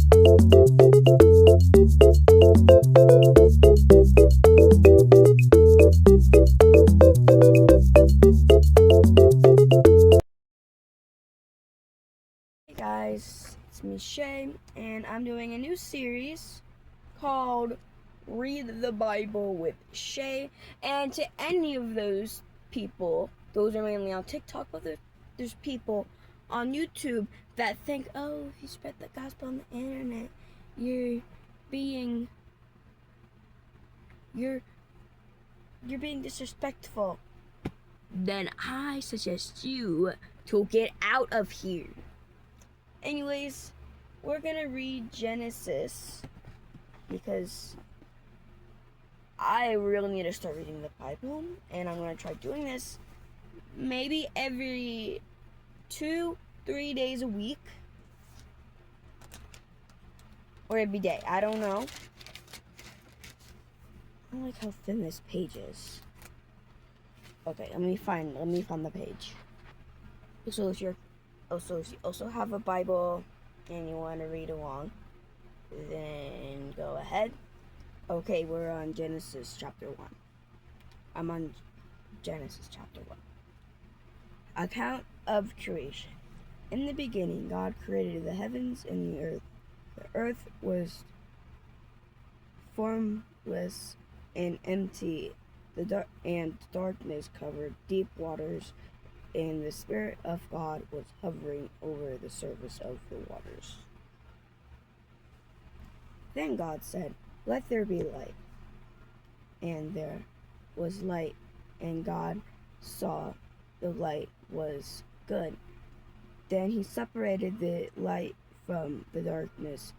Hey guys, it's me Shay, and I'm doing a new series called Read the Bible with Shay. And to any of those people, those are mainly on TikTok, but there's people on YouTube that think, oh, if you spread the gospel on the internet, you're being disrespectful. Then I suggest you to get out of here. Anyways, we're gonna read Genesis because I really need to start reading the Bible, and I'm gonna try doing this maybe every 2-3 days a week, or every day. I don't know. I don't like how thin this page is. Okay, let me find the page. So if you also have a Bible and you want to read along, then go ahead. Okay, we're on Genesis chapter 1. I'm on Genesis chapter 1. Account of creation. In the beginning, God created the heavens and the earth. The earth was formless and empty, and darkness covered deep waters, and the Spirit of God was hovering over the surface of the waters. Then God said, "Let there be light." And there was light, and God saw the light was good. Then he separated the light from the darkness.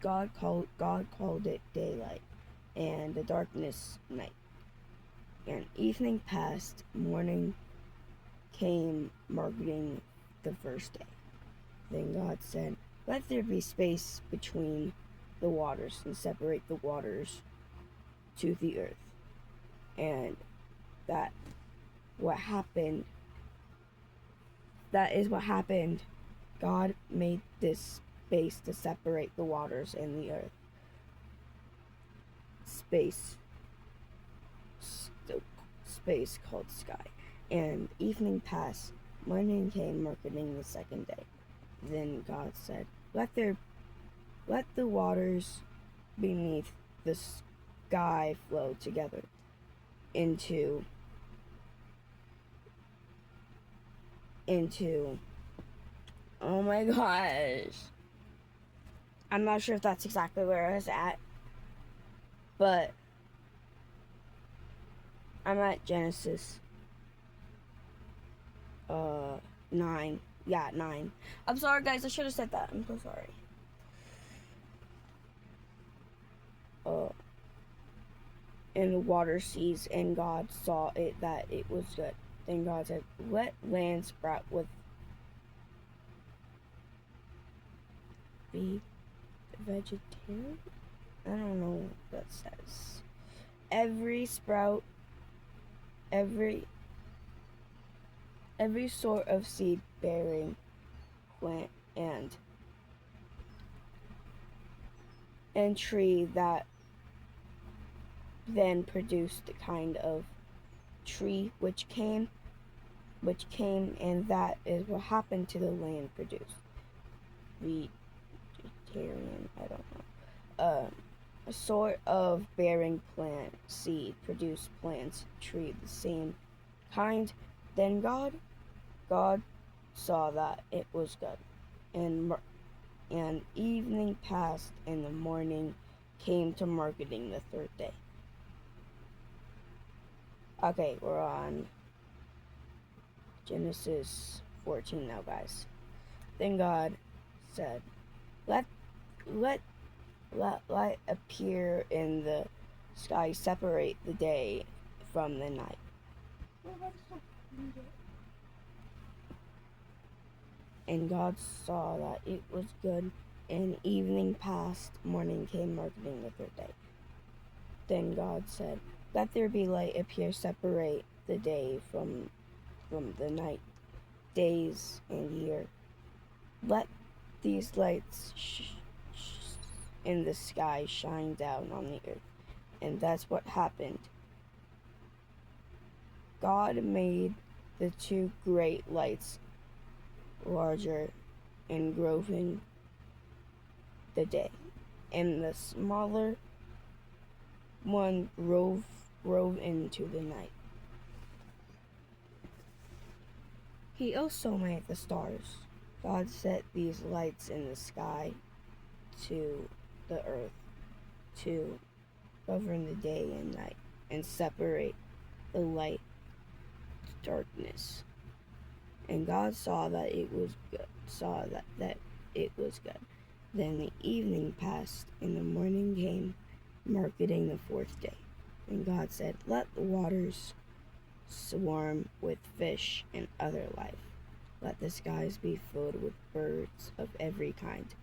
God called it daylight, and the darkness night. And evening passed, morning came, marking the first day. Then God said, "Let there be space between the waters, and separate the waters to the earth." And that is what happened. God made this space to separate the waters and the earth. Space called sky. And evening passed, morning came, marking the second day. Then God said, let the waters beneath the sky flow together into oh my gosh, I'm not sure if that's exactly where I was at, but I'm at Genesis 9. Yeah, 9. I'm sorry guys, I should have said that. I'm so sorry. And the water ceased, and God saw it that it was good. Then God said, let land sprout with be vegetarian? I don't know what that says. Every sprout, every sort of seed bearing plant and tree that then produced the kind of tree which came, and that is what happened to the land produced. Vegetarian, I don't know. A sort of bearing plant, seed, produce plants, tree, the same kind. Then God saw that it was good, and evening passed, and the morning came to marking the third day. Okay, we're on Genesis 14 now, guys. Then God said, let light appear in the sky, separate the day from the night. And God saw that it was good, and evening passed, morning came, marking the third day. Then God said, let there be light appear, separate the day from the night, days and year. Let these lights in the sky shine down on the earth. And that's what happened. God made the two great lights larger and grown the day, and the smaller one rove into the night. He also made the stars. God set these lights in the sky to the earth to govern the day and night and separate the light darkness. And God saw that it was good. That it was good. Then the evening passed, and the morning came, marking the fourth day. And God said, "Let the waters swarm with fish and other life. Let the skies be filled with birds of every kind."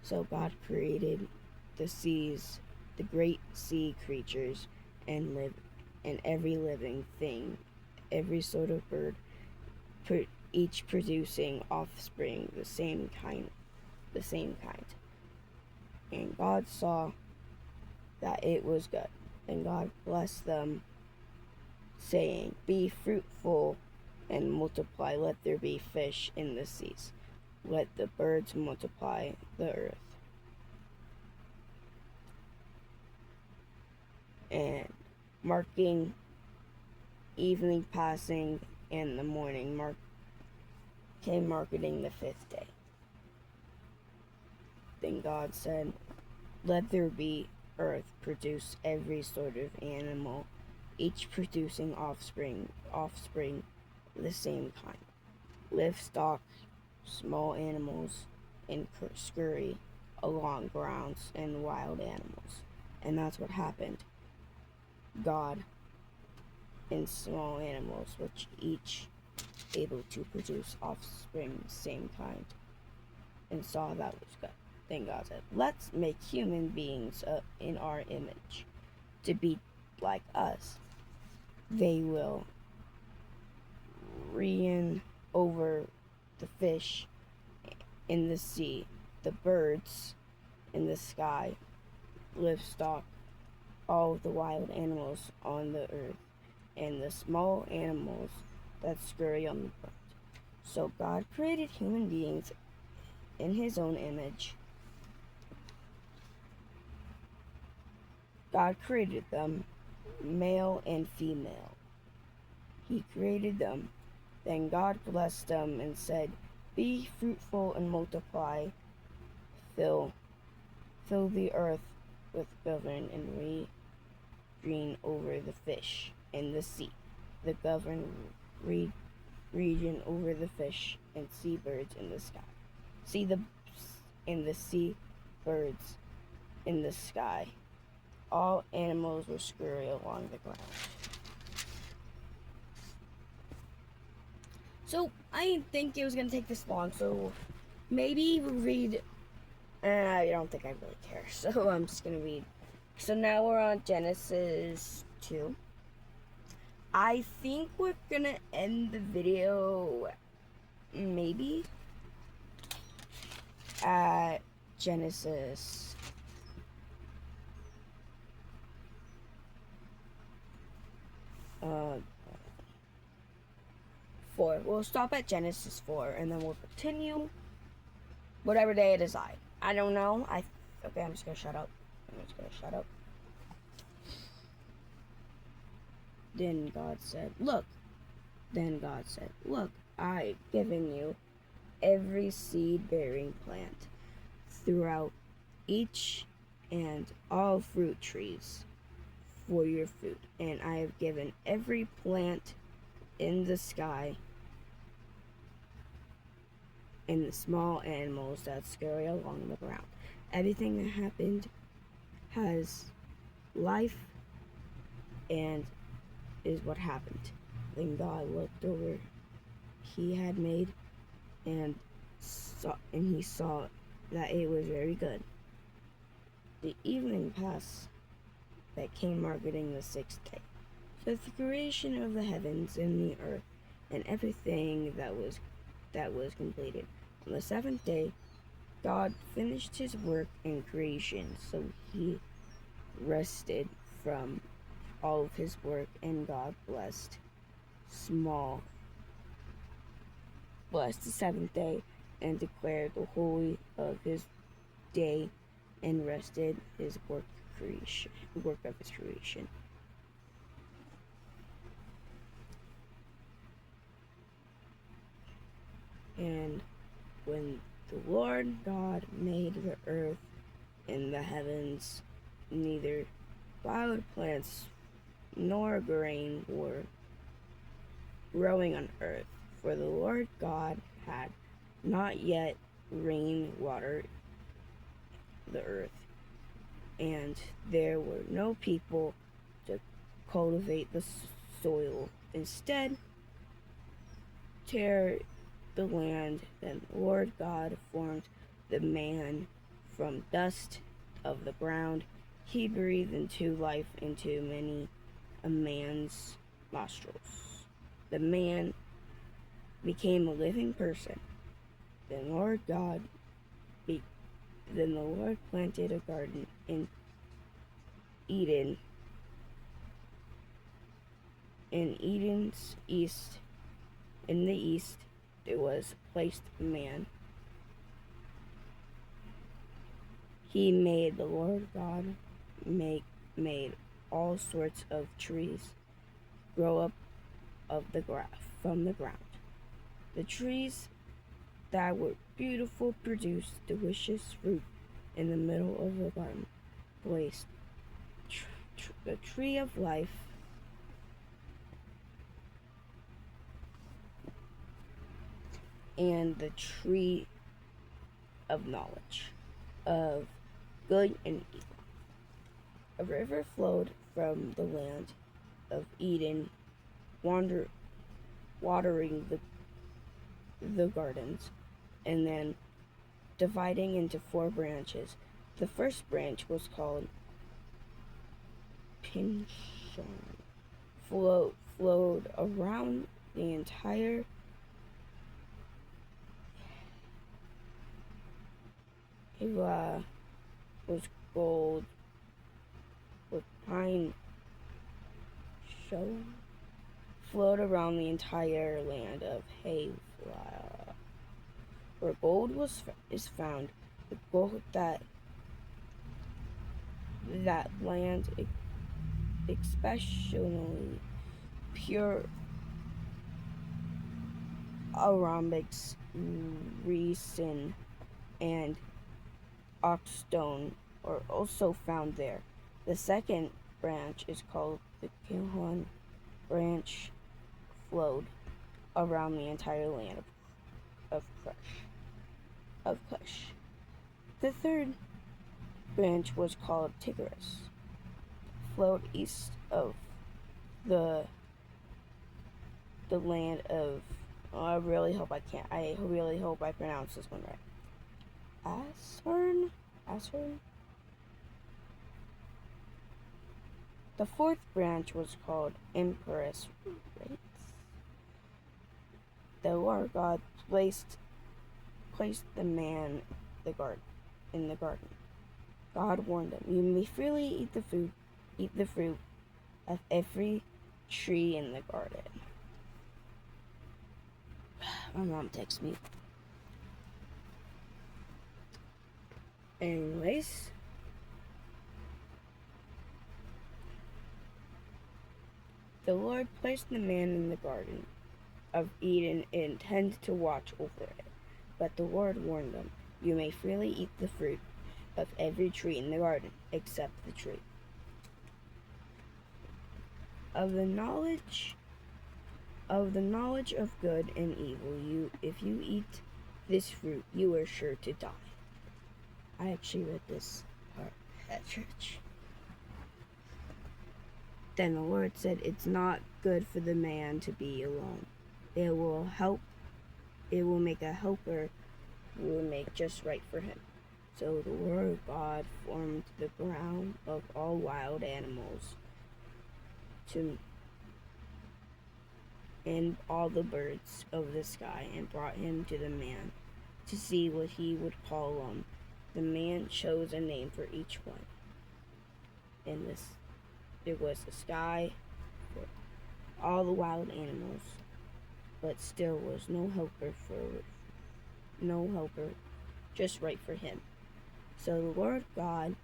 So God created the seas, the great sea creatures, and every living thing, every sort of bird, each producing offspring the same kind. And God saw that it was good. And God blessed them, saying, "Be fruitful and multiply. Let there be fish in the seas. Let the birds multiply the earth." And marking evening passing and the morning came marking the fifth day. Then God said, "Let there be earth produce every sort of animal, each producing offspring the same kind. Livestock, small animals, and scurry along grounds, and wild animals." And that's what happened. God and small animals, which each able to produce offspring same kind, and saw that was good. Then God said, "Let's make human beings in our image, to be like us. They will reign over the fish in the sea, the birds in the sky, livestock, all the wild animals on the earth, and the small animals that scurry on the ground." So God created human beings in His own image. God created them, male and female. He created them. Then God blessed them and said, "Be fruitful and multiply. Fill the earth with govern and reign over the fish in the sea, the govern region over the fish and sea birds in the sky. See the sea birds in the sky. All animals will scurry along the ground." So I didn't think it was gonna take this long. So maybe we'll read. I don't think I really care. So I'm just gonna read. So now we're on Genesis 2. I think we're gonna end the video maybe at Genesis 4. We'll stop at Genesis 4 and then we'll continue whatever day I decide. I don't know. Okay, I'm just gonna shut up. Then God said, "Look, I've given you every seed-bearing plant throughout each and all fruit trees for your food, and I have given every plant in the sky and the small animals that scurry along the ground. Everything that happened has life and is what happened." Then God looked over He had made and He saw that it was very good. The evening passed that came marking the sixth day. So the creation of the heavens and the earth and everything that was completed. On the seventh day, God finished his work in creation, so he rested from all of his work, and God blessed the seventh day, and declared the holy of his day, and rested his work of his creation. And when the Lord God made the earth and the heavens, neither wild plants nor grain were growing on earth, for the Lord God had not yet rain watered the earth, and there were no people to cultivate the soil. Instead, tear the land. Then the Lord God formed the man from dust of the ground. He breathed into life into a man's nostrils. The man became a living person. Then the Lord planted a garden in Eden, in Eden's east. In the east, there was placed man. The Lord God made all sorts of trees grow up from the ground. The trees that were beautiful produced delicious fruit. In the middle of the garden placed the tree of life and the tree of knowledge of good and evil. A river flowed from the land of Eden, watering the gardens, and then dividing into 4 branches. The first branch was called Pishon, flowed around the entire was gold with pine show flowed around the entire land of Havilah, where gold is found. The gold that land, especially pure arambics, resin, and oxstone are also found there. The second branch is called the Gihon branch, flowed around the entire land of Cush. The third branch was called Tigris, flowed east of the land of. I really hope I pronounce this one right. Ashern. The fourth branch was called Empress Rates. The Lord God placed the man in the garden. God warned him, "You may freely eat the fruit of every tree in the garden." My mom texts me. Anyways, the Lord placed the man in the garden of Eden and intended to watch over it. But the Lord warned them, "You may freely eat the fruit of every tree in the garden, except the tree of the knowledge of good and evil. If you eat this fruit, you are sure to die." I actually read this part at church. Then the Lord said, "It's not good for the man to be alone. It will make a helper who will make just right for him." So the Lord God formed the ground of all wild animals and all the birds of the sky, and brought him to the man. to see what he would call them. The man chose a name for each one. And there was the sky for all the wild animals, but still was no helper just right for him. So the Lord God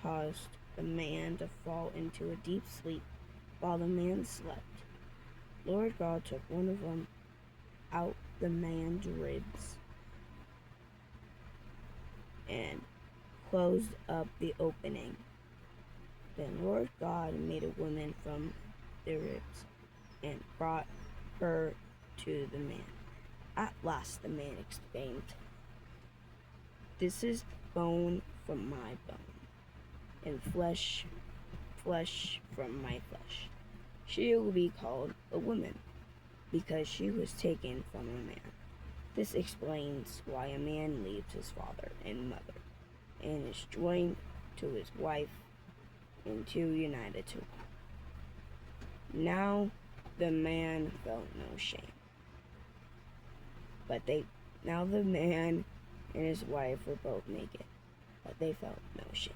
caused the man to fall into a deep sleep while the man slept. Lord God took one of them out the man's ribs and closed up the opening. Then Lord God made a woman from the ribs and brought her to the man. At last the man exclaimed, "This is bone from my bone, and flesh from my flesh. She will be called a woman, because she was taken from a man." This explains why a man leaves his father and mother and is joined to his wife, and two united to one. Now the man felt no shame. Now the man and his wife were both naked, but they felt no shame.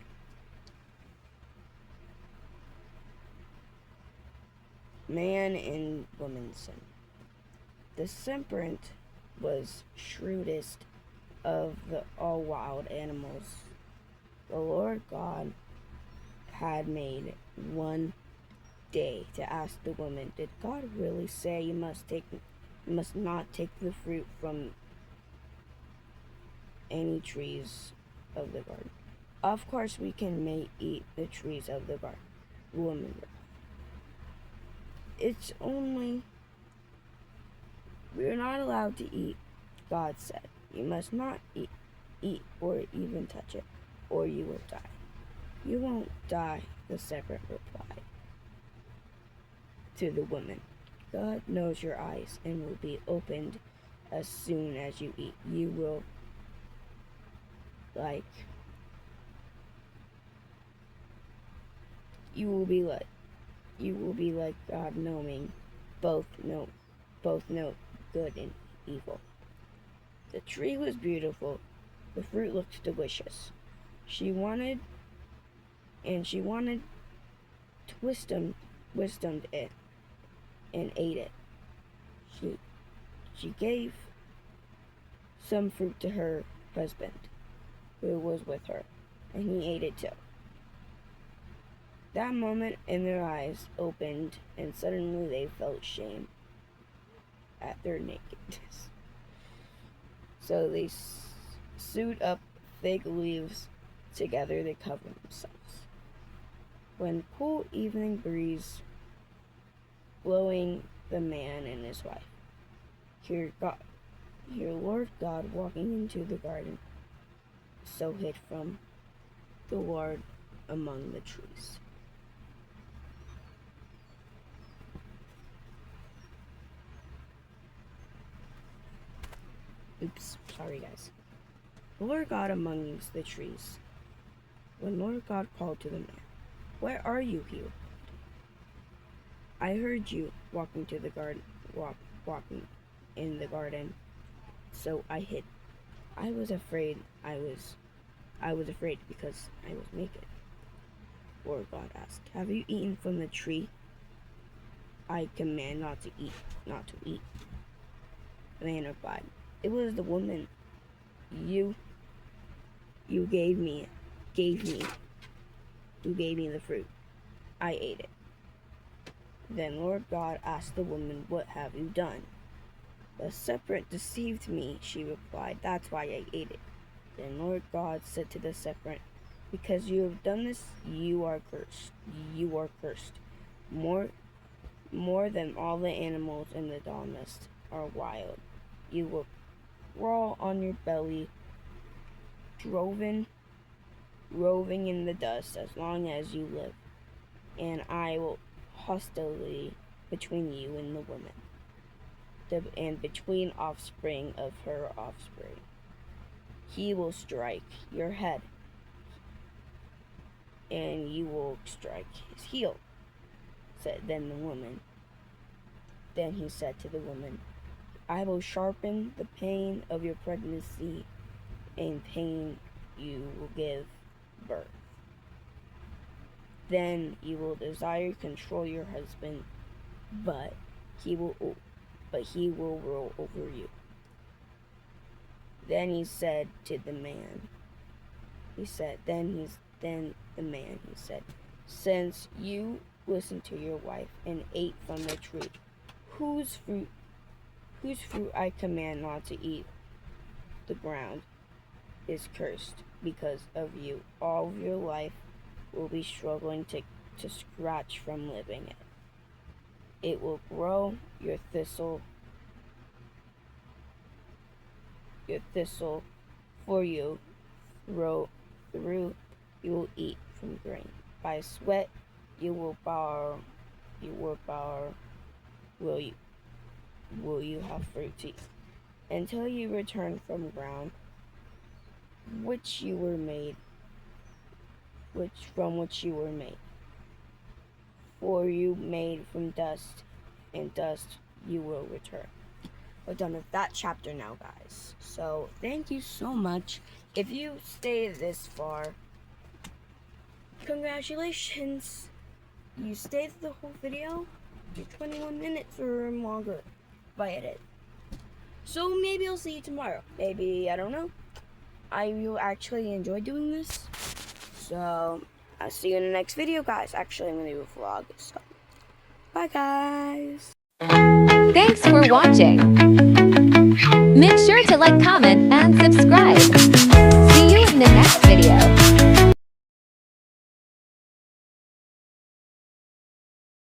Man and woman's sin. The serpent was shrewdest of all wild animals. The Lord God had made one day to ask the woman, "Did God really say you must not take the fruit from any trees of the garden?" "Of course we may eat the trees of the garden," the woman replied. "It's only we're not allowed to eat," God said. "You must not eat or even touch it, or you will die." "You won't die," the serpent replied to the woman. "God knows your eyes and will be opened as soon as you eat. You will be like God, knowing both know good and evil." The tree was beautiful. The fruit looked delicious. She wanted to wisdom it and ate it. She gave some fruit to her husband, who was with her, and he ate it too. That moment, and their eyes opened, and suddenly they felt shame at their nakedness. So they sewed up fig leaves together to cover themselves. When cool evening breeze blowing the man and his wife, Here Lord God walking into the garden, so hid from the Lord among the trees. Oops, sorry guys. The Lord God amongst the trees. When Lord God called to the man, "Where are you?" he replied. "I heard you walking in the garden, so I hid. I was afraid because I was naked." Lord God asked, "Have you eaten from the tree I command not to eat?" The man replied, "It was the woman you gave me the fruit. I ate it." Then Lord God asked the woman, "What have you done?" "The serpent deceived me," she replied. "That's why I ate it." Then Lord God said to the serpent, "Because you have done this, you are cursed. You are cursed. More than all the animals in the domest are wild. You will crawl on your belly, roving in the dust as long as you live, and I will hostility between you and the woman, and between offspring of her offspring. He will strike your head, and you will strike his heel," said then the woman. Then he said to the woman, I will sharpen the pain of your pregnancy and pain you will give birth. Then you will desire to control your husband, but he will rule over you. Then he said to the man, then the man said, since you listened to your wife and ate from the tree, whose fruit I command not to eat, the ground is cursed because of you. All of your life will be struggling to scratch from living it. It will grow your thistle for you. Through you will eat from grain. By sweat you will borrow will you have fruit to eat, until you return from ground from which you were made. For you made from dust, and dust you will return. We're done with that chapter now, guys. So thank you so much. If you stayed this far, congratulations. You stayed through the whole video. You're 21 minutes or longer by edit. So maybe I'll see you tomorrow. Maybe, I don't know. I will actually enjoy doing this. So I'll see you in the next video, guys. Actually, I'm going to do a vlog. So bye, guys. Thanks for watching. Make sure to like, comment, and subscribe.